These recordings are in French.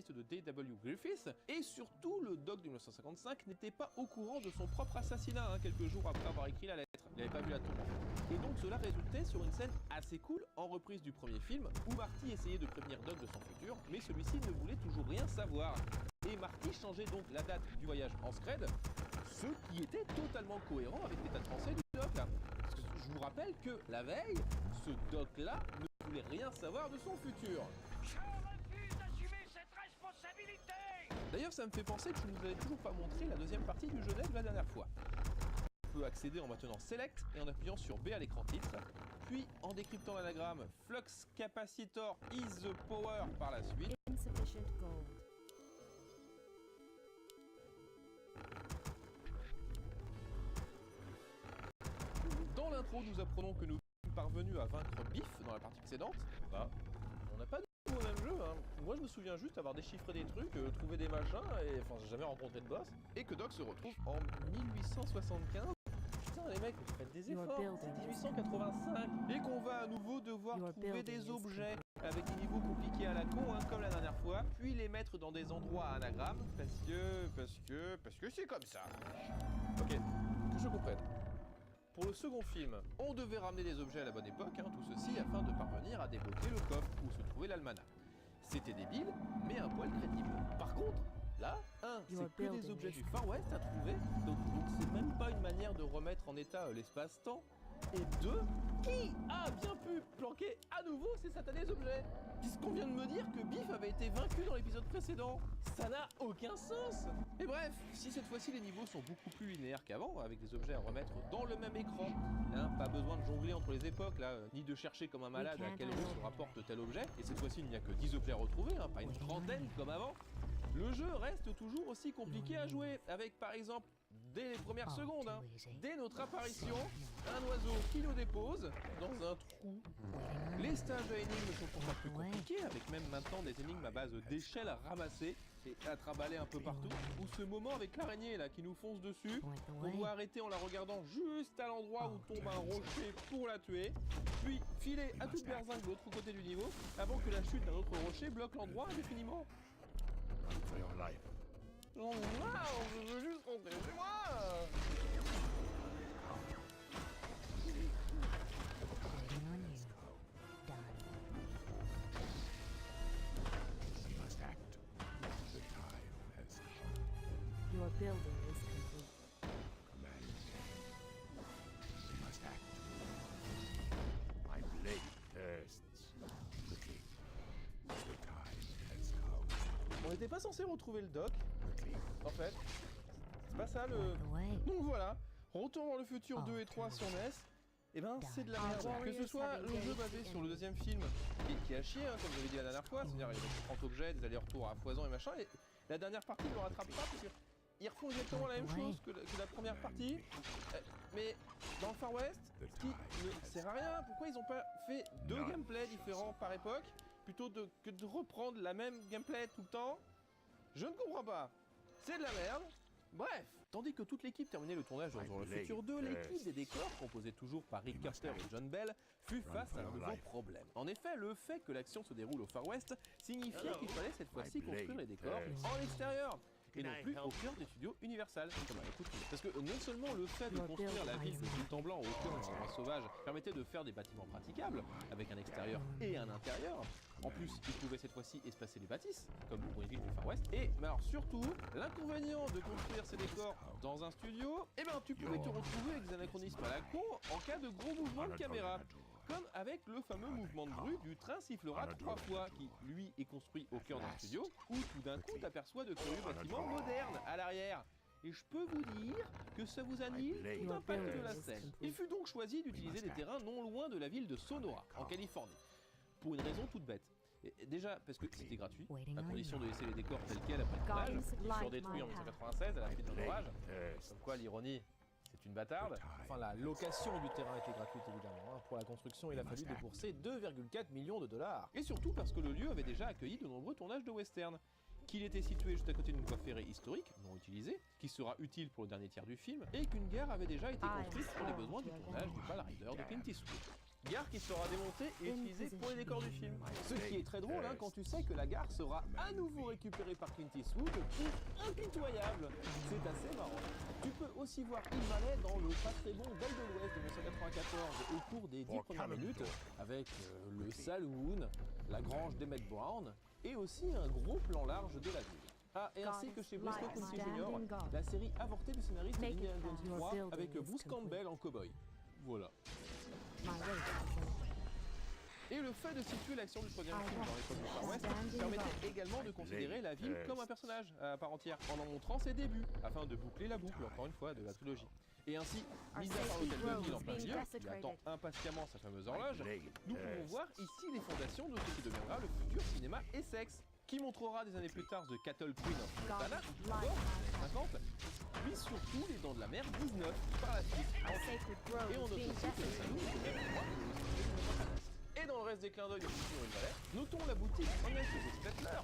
de D.W. Griffith, et surtout le Doc de 1955 n'était pas au courant de son propre assassinat quelques jours après avoir écrit la lettre. Il n'avait pas vu la tombe en fait. Et donc cela résultait sur une scène assez cool en reprise du premier film où Marty essayait de prévenir Doc de son futur, mais celui-ci ne voulait toujours rien savoir. Et Marty changeait donc la date du voyage en Scred, ce qui était totalement cohérent avec l'état de pensée du Doc là. Parce que je vous rappelle que la veille, ce Doc là ne voulait rien savoir de son futur. D'ailleurs, ça me fait penser que je ne vous avais toujours pas montré la deuxième partie du jeu net de la dernière fois. On peut accéder en maintenant Select et en appuyant sur B à l'écran titre, puis en décryptant l'anagramme Flux Capacitor is the power par la suite. Dans l'intro, nous apprenons que nous sommes parvenus à vaincre Biff dans la partie précédente. Bah, on n'a pas au même jeu, hein. Moi je me souviens juste avoir déchiffré des trucs, trouvé des machins, et enfin j'ai jamais rencontré de boss. Et que Doc se retrouve en 1875. Putain les mecs, vous faites des efforts, c'est 1885. Et qu'on va à nouveau devoir trouver des objets avec des niveaux compliqués à la con, comme la dernière fois, puis les mettre dans des endroits à anagramme, parce que c'est comme ça. Ok, que je comprenne. Pour le second film, on devait ramener des objets à la bonne époque, tout ceci afin de parvenir à débloquer le coffre où se trouvait l'almanach. C'était débile, mais un poil crédible. Par contre, là, c'est que des objets du Far West à trouver, donc c'est même pas une manière de remettre en état l'espace-temps. Et 2, qui a bien pu planquer à nouveau ces satanés objets? Puisqu'on vient de me dire que Biff avait été vaincu dans l'épisode précédent. Ça n'a aucun sens. Et bref, si cette fois-ci les niveaux sont beaucoup plus linéaires qu'avant, avec des objets à remettre dans le même écran, pas besoin de jongler entre les époques, là, ni de chercher comme un malade à quelle roue se rapporte tel objet, et cette fois-ci il n'y a que 10 objets à retrouver, pas une trentaine comme avant. Le jeu reste toujours aussi compliqué à jouer, avec par exemple, dès les premières secondes, dès notre apparition, un oiseau qui nous dépose dans un trou. Les stages à énigmes sont encore plus compliqués, avec même maintenant des énigmes à base d'échelles à ramasser et à trimballer un peu partout, ou ce moment avec l'araignée là qui nous fonce dessus, on doit arrêter en la regardant juste à l'endroit où tombe un rocher pour la tuer, puis filer à toute berzingue de l'autre côté du niveau, avant que la chute d'un autre rocher bloque l'endroit indéfiniment. Oh wow, je veux juste rentrer chez moi. Your building is complete. Command we must act. My blade thirsts. Quickly. The time has come. On n'était pas censé retrouver le Doc, Quickly. en fait. C'est pas ça le... Donc voilà, Retour dans le futur 2 et 3 sur NES, et ben c'est de la merde. Que ce soit le jeu basé sur le deuxième film, qui a chier, comme j'avais dit la dernière fois, c'est-à-dire il y avait 30 objets, des allers-retours à foison et machin, et la dernière partie ne le rattrape pas, parce qu'ils refont exactement la même chose que la première partie, mais dans le Far West, ce qui ne sert à rien. Pourquoi ils n'ont pas fait deux gameplays différents par époque, plutôt que de reprendre la même gameplay tout le temps? Je ne comprends pas. C'est de la merde. Bref, tandis que toute l'équipe terminait le tournage de Retour dans le futur 2, l'équipe des décors, composée toujours par Rick Carter et John Bell, fut face à un nouveau problème. En effet, le fait que l'action se déroule au Far West signifiait qu'il fallait cette fois-ci construire les décors en extérieur, et non plus au cœur des studios Universal, comme à l'accoutumée. Parce que non seulement le fait de construire la ville de but en blanc au cœur d'un endroit sauvage permettait de faire des bâtiments praticables, avec un extérieur et un intérieur, en plus, ils pouvaient cette fois-ci espacer les bâtisses, comme pour une ville du Far West. Et mais alors surtout, l'inconvénient de construire ces décors dans un studio, eh ben tu pouvais te retrouver avec des anachronismes à la con en cas de gros mouvements de caméra. Comme avec le fameux mouvement de grue du train sifflera 3 fois, qui lui est construit au cœur d'un studio, où tout d'un coup t'aperçois de curieux bâtiments modernes à l'arrière. Et je peux vous dire que ça vous annule tout l'impact de la scène. Il fut donc choisi d'utiliser des terrains non loin de la ville de Sonora, en Californie. Pour une raison toute bête. Et déjà parce que c'était gratuit, à condition de laisser les décors tels quels après le tournage, qui furent détruits en 1996 à la suite d'un orage. Comme quoi l'ironie, c'est une bâtarde. Enfin la location du terrain était gratuite évidemment. Pour la construction il a fallu débourser 2,4 millions de dollars. Et surtout parce que le lieu avait déjà accueilli de nombreux tournages de western. Qu'il était situé juste à côté d'une voie ferrée historique, non utilisée, qui sera utile pour le dernier tiers du film, et qu'une gare avait déjà été construite pour les besoins du tournage du Pale Rider de Clint Eastwood. Gare qui sera démontée et utilisée pour les décors du film. Ce qui est très drôle quand tu sais que la gare sera à nouveau récupérée par Clint Eastwood pour impitoyable. C'est assez marrant. Tu peux aussi voir Hill Valley dans le pas très bon Belle de l'Ouest de 1994 au cours des 10 premières minutes avec le saloon, la grange d'Emmett Brown et aussi un gros plan large de la ville. Ah, et ainsi que chez Briscoe County Jr., la série avortée du scénariste d'Indiana Jones 3 avec Bruce Campbell en cow-boy. Voilà. Et le fait de situer l'action du troisième film dans l'époque du Far West permettait également de considérer la ville comme un personnage à part entière, en en montrant ses débuts, afin de boucler la boucle, encore une fois, de la trilogie. Et ainsi, mis à part l'hôtel de ville en plein milieu, qui attend impatiemment sa fameuse horloge, nous pouvons voir ici les fondations de ce qui deviendra le futur cinéma Essex, qui montrera des années plus tard The Cattle Queen of Montana, encore, 50, puis surtout les Dents de la Mer 19 par la suite. Et on note aussi que le salon est même moins que et dans le reste des clins d'œil au futur Hill Valley, notons la boutique en acheté de Statler,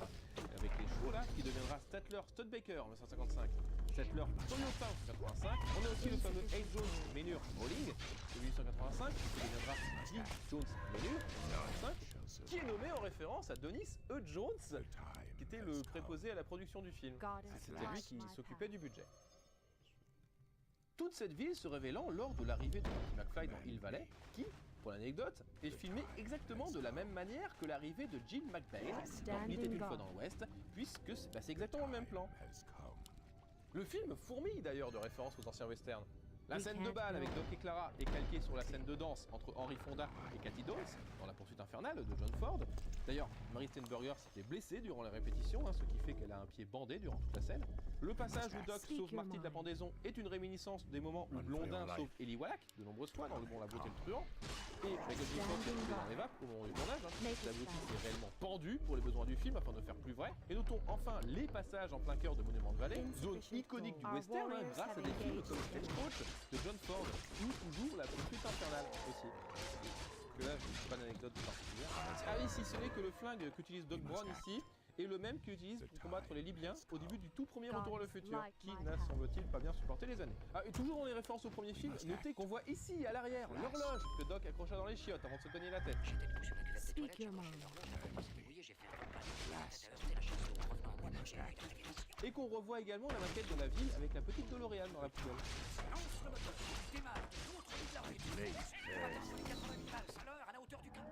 avec les chevaux là, qui deviendra Statler Studebaker en 1955, Statler Toyota en 1985, on a aussi le fameux H. Jones Menure Bowling de 1885, qui deviendra G. Jones Menure en 1985, qui est nommé en référence à Dennis E. Jones, qui était le préposé à la production du film. C'était lui qui s'occupait du budget. Toute cette ville se révélant lors de l'arrivée de Marty McFly dans Hill Valley, qui, pour l'anecdote, est filmé exactement de la même manière que l'arrivée de Jill McBain dans Il était une fois dans l'Ouest, puisque c'est exactement le même plan. Le film fourmille d'ailleurs de références aux anciens westerns. La scène de bal avec Doc et Clara est calquée sur la scène de danse entre Henry Fonda et Cathy Downs dans La poursuite infernale de John Ford. D'ailleurs, Mary Steenburgen s'était blessée durant la répétition, ce qui fait qu'elle a un pied bandé durant toute la scène. Le passage où Doc sauve Marty de la pendaison est une réminiscence des moments où Blondin sauve Eli Wallach de nombreuses fois dans Le Bon, la Beauté et le Truand. Et Michael J. Fox est tombé dans les vapes au moment du tournage. La beauté est réellement pendue pour les besoins du film afin de faire plus vrai. Et notons enfin les passages en plein cœur de Monument de Valley, zone iconique du western grâce à des films comme Stagecoach de John Ford ou toujours La poursuite infernale aussi. Que là, je n'ai pas d'anecdote particulière. Ah oui, si ce n'est que le flingue qu'utilise Doc Brown ici est le même qu'il utilise pour combattre les Libyens au début du tout premier Retour à le futur, qui n'a semble-t-il pas bien supporté les années. Ah, et toujours dans les références au premier film, notez qu'on voit ici, à l'arrière, l'horloge que Doc accrocha dans les chiottes avant de se cogner la tête. Et qu'on revoit également la maquette de la ville avec la petite DeLorean dans la poubelle.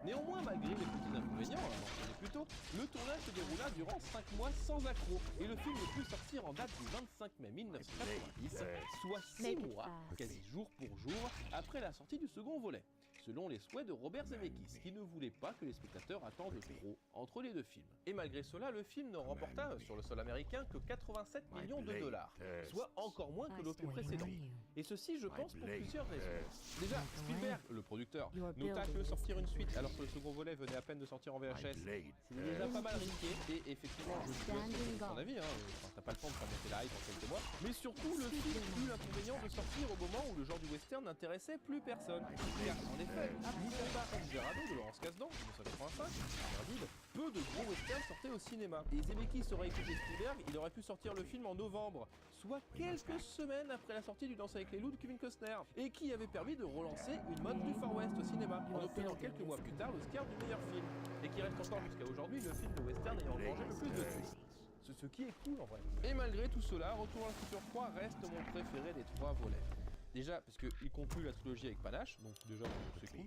Néanmoins, malgré les petits inconvénients, on l'a mentionné plus tôt, le tournage se déroula durant 5 mois sans accroc, et le film ne put sortir en date du 25 mai 1990, soit 6 mois, quasi jour pour jour, après la sortie du second volet, selon les souhaits de Robert Zemeckis, qui ne voulait pas que les spectateurs attendent trop entre les deux films. Et malgré cela, le film ne remporta sur le sol américain que 87 millions de dollars, soit encore moins que l'opus précédent. Et ceci, je pense, pour plusieurs raisons. Déjà, Spielberg, le producteur, nota que sortir une suite alors que le second volet venait à peine de sortir en VHS, c'était déjà pas mal risqué, et effectivement, je suis son avis, t'as pas le temps de faire monter la hype en quelques mois, mais surtout, le film eut l'inconvénient de sortir au moment où le genre du western n'intéressait plus personne. Car, en effet, mis à part Eldorado de Laurence Kasdan, 1985, peu de gros westerns sortaient au cinéma. Et Zemeckis aurait écouté Spielberg, il aurait pu sortir le film en novembre, soit quelques semaines après la sortie du Danse avec les loups de Kevin Costner, et qui avait permis de relancer une mode du Far West au cinéma, en obtenant quelques mois plus tard l'Oscar du meilleur film, et qui reste encore jusqu'à aujourd'hui le film de western ayant engrangé le plus de twists. Ce qui est cool en vrai. Et malgré tout cela, Retour à le futur 3 reste mon préféré des 3 volets. Déjà parce qu'il conclut la trilogie avec panache, donc déjà c'est cool.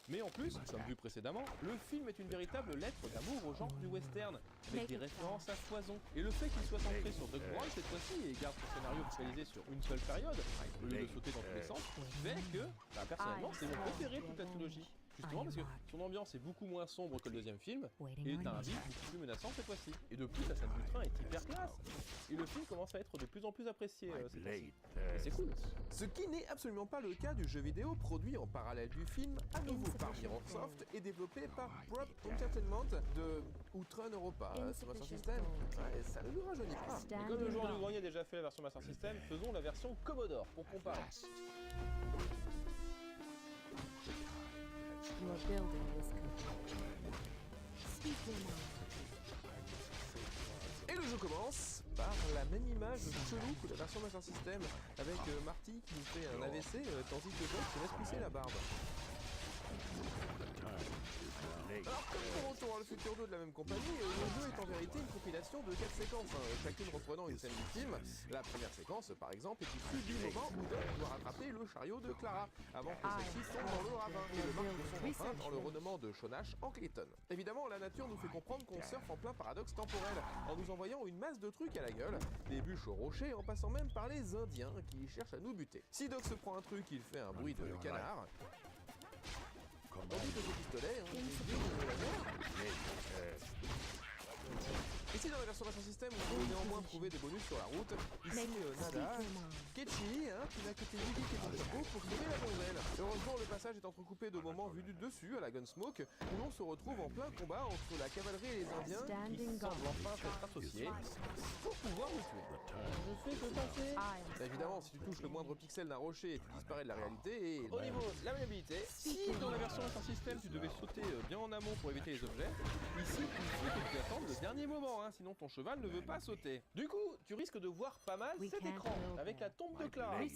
Mais en plus, comme vu précédemment, le film est une véritable lettre d'amour au genre du western, avec des références à foison. Et le fait qu'il soit centré sur Doc Brown cette fois-ci et garde son scénario focalisé sur une seule période, au lieu de sauter dans tous les sens, fait que, personnellement, c'est mon préféré de toute la trilogie. Justement parce que son ambiance est beaucoup moins sombre que le deuxième film, et t'as un vide beaucoup plus menaçant cette fois-ci. Et de plus, la scène du train est hyper classe, et le film commence à être de plus en plus apprécié cette fois-ci. Et c'est cool. Ce qui n'est absolument pas le cas du jeu vidéo produit en parallèle du film, à nouveau par Mirrorsoft et développé par Prop Entertainment de Outrun Europa sur Master System. Ouais, ça ne nous rajeunit pas. Et comme le joueur du grenier a déjà fait la version Master System, faisons la version Commodore pour comparer. Your building is complete. Speak your mind. Et le jeu commence par la même image chelou que la version Master System, avec Marty qui nous fait un AVC tandis que Doc se laisse pousser la barbe. Alors comme pour Retour vers le futur 2 de la même compagnie, le jeu est en vérité une compilation de 4 séquences, chacune reprenant une scène du film. La première séquence, par exemple, est issue du moment où Doc doit rattraper le chariot de Clara, avant que celle-ci tombe dans le ravin, et le marque de son empreinte en le renommant de Shonash en Clayton. Évidemment, la nature nous fait comprendre qu'on surfe en plein paradoxe temporel, en nous envoyant une masse de trucs à la gueule, des bûches aux rochers, en passant même par les Indiens qui cherchent à nous buter. Si Doc se prend un truc, il fait un bruit de canard. Tandis que ce pistolet, on de la mer. Ici dans la version Master System, on peut néanmoins trouver des bonus sur la route. Ici, nada. Ketchi, qui n'a que tes Yugi et son chapeau pour sauver la donzelle. Heureusement, le passage est entrecoupé de moments vus du dessus à la Gunsmoke, où l'on se retrouve en plein combat entre la cavalerie et les Indiens, qui semblent enfin s'être associés pour pouvoir nous tuer. Je fais que passer. Évidemment, si tu touches le moindre pixel d'un rocher, tu disparais de la réalité et... Au niveau de la maniabilité, si dans la version Master System, tu devais sauter bien en amont pour éviter les objets, ici, il faut que tu attendes le dernier moment. Sinon ton cheval ne veut pas sauter. Du coup, tu risques de voir pas mal cet écran avec la tombe de Clara. Et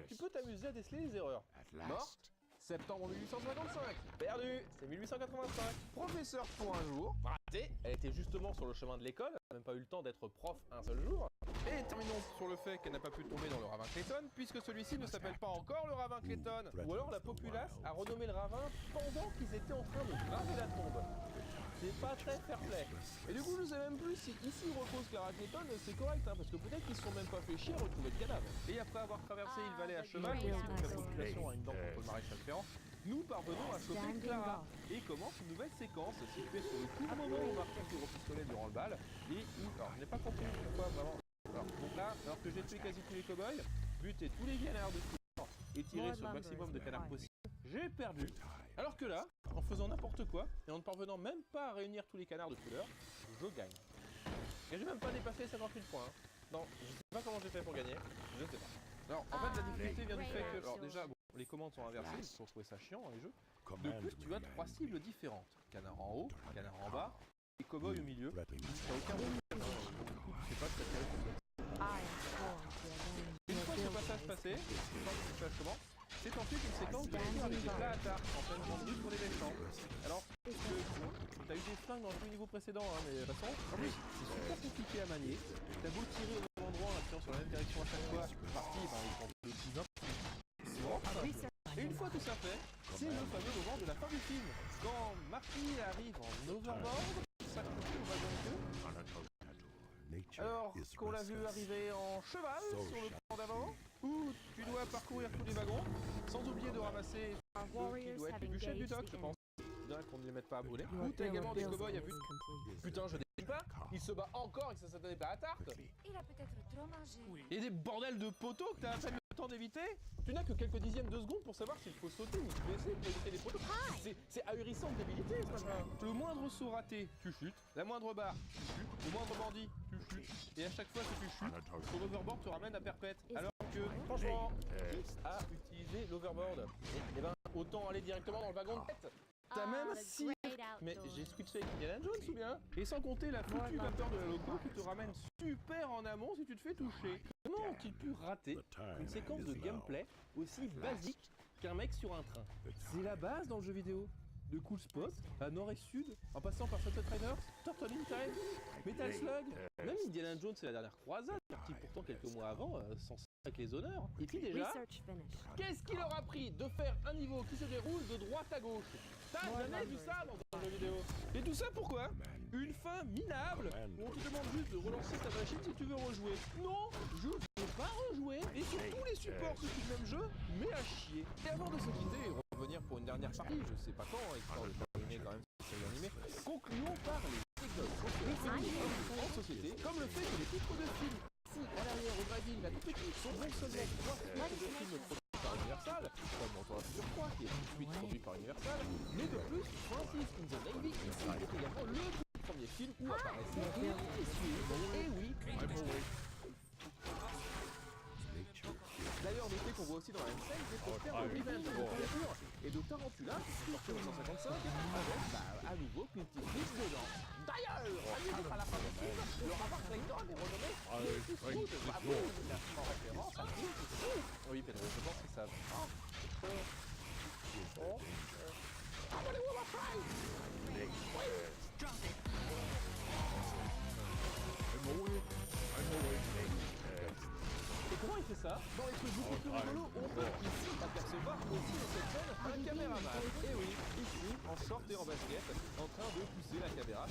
tu peux t'amuser à déceler les erreurs. Morte, septembre 1855. Perdu, c'est 1885. Professeur pour un jour. Raté, elle était justement sur le chemin de l'école. Elle n'a même pas eu le temps d'être prof un seul jour. Et terminons sur le fait qu'elle n'a pas pu tomber dans le ravin Clayton, puisque celui-ci ne s'appelle pas encore le ravin Clayton. Ou alors la populace a renommé le ravin pendant qu'ils étaient en train de graver la tombe. C'est pas très fair play. Et du coup, je sais même plus si ici repose Clara Clayton, c'est correct, parce que peut-être qu'ils se sont même pas fait chier à retrouver le cadavre. Et après avoir traversé une vallée à cheval, où la population a une dent contre le maréchal Ferrand, nous parvenons à choper Clara. Et commence une nouvelle séquence située sur le court moment où on marque un tir au pistolet durant le bal. Et où, alors je n'ai pas compris pourquoi vraiment. Alors, donc là, alors que j'ai tué quasi tous les cow-boys, buté tous les canards de couleur et tiré sur le maximum de canards possible, j'ai perdu. Alors que là, en faisant n'importe quoi, et en ne parvenant même pas à réunir tous les canards de couleur, je gagne. Et j'ai même pas dépassé les 58 points. Non, je sais pas comment j'ai fait pour gagner, je ne sais pas. Alors, en fait, la difficulté vient du fait que... Alors déjà, bon, les commandes sont inversées, il faut trouver ça chiant dans les jeux. De plus, tu as 3 cibles différentes. Canard en haut, canard en bas, et cow-boy au milieu. Tu n'as aucun bon du coup, tu sais pas ce que tu as. Une fois ce passage passé, tu sais comment, c'est ensuite une séquence de tir avec des plats à tarte en pleine vendue pour les méchants. Alors, t'as eu des flingues dans le niveau précédent, mais de toute façon, en plus, c'est super compliqué à manier. T'as beau tirer au même endroit en appuyant sur la même direction à chaque fois, c'est parti, il prend le plus simple. C'est vraiment simple. Et une fois tout ça fait, c'est le fameux moment de la fin du film. Quand Marty arrive en overboard, s'accrocher au wagon de queue. Alors qu'on l'a vu arriver en cheval sur le plan d'avant, où tu dois parcourir tous les wagons, sans oublier de ramasser un jeu qui doit être le bûcher du doc, je pense. Bien qu'on ne les mette pas à brûler. Ou t'as également des cow-boys à but. Putain, je décide pas, il se bat encore et que ça s'attendait pas à tarte. Il a peut-être trop mangé. Et des bordels de poteaux que t'as à peine le temps d'éviter. Tu n'as que quelques dixièmes de secondes pour savoir s'il faut sauter ou se baisser pour éviter les poteaux. C'est ahurissant de débilité, ce machin. Le moindre saut raté, tu chutes. La moindre barre, tu chutes. Le moindre bandit, tu chutes. Et à chaque fois que tu chutes, ton overboard te ramène à perpète. Alors que, franchement, qui a utilisé l'overboard? Eh ben, autant aller directement dans le wagon de tête. T'as même si... Mais j'ai switché avec Indiana Jones ou bien? Et sans compter la foutue vapeur de la loco qui te ramène super en amont si tu te fais toucher. Comment ont-ils pu rater une séquence de gameplay aussi basique qu'un mec sur un train? C'est la base dans le jeu vidéo. De Cool Spot, à nord et sud, en passant par Sunset Riders, Turtle in Time, Metal Slug, même Indiana Jones c'est la dernière croisade, sorti pourtant quelques mois avant, sans avec les honneurs. Et puis déjà, qu'est-ce qu'il leur a pris de faire un niveau qui se déroule de droite à gauche? T'as jamais vu ça dans un jeu vidéo? Et tout ça pourquoi? Une fin minable, où on te demande juste de relancer ta machine si tu veux rejouer. Non, je veux pas rejouer, et sur tous les supports que tu le même jeu, mais à chier. Et avant de se quitter et revenir pour une dernière partie, je sais pas quand, histoire de terminer quand même cette série animée, concluons par les anecdotes en société, comme le fait que les titres de films à l'arrière au grading, la toute petite, sont non seulement 3 titres de films produits par Universal, comme Retour vers le futur 3 qui est tout de suite produit par Universal, mais de plus, Francis in the Navy ici est également le premier film où apparaissait Clint Eastwood. Et oui, d'ailleurs, notez qu'on voit aussi dans la même scène des posters de Revenge de Predator et de Tarantula, sorti en 1955, avec à nouveau Clint Eastwood dedans. D'ailleurs, amusez à la fin du film, le ravin Clayton est renommé Clint Eastwood. Bravo, en référence à Clint Eastwood. Oui, Pedro, je pense que ça va. Blade thirsts. Drop it. I'm always blade thirsts. Et comment il fait ça? Dans les trucs beaucoup plus rigolos, on peut ici apercevoir aussi dans cette scène un caméraman. Et oui, ici, en short et en basket, en train de pousser la caméra.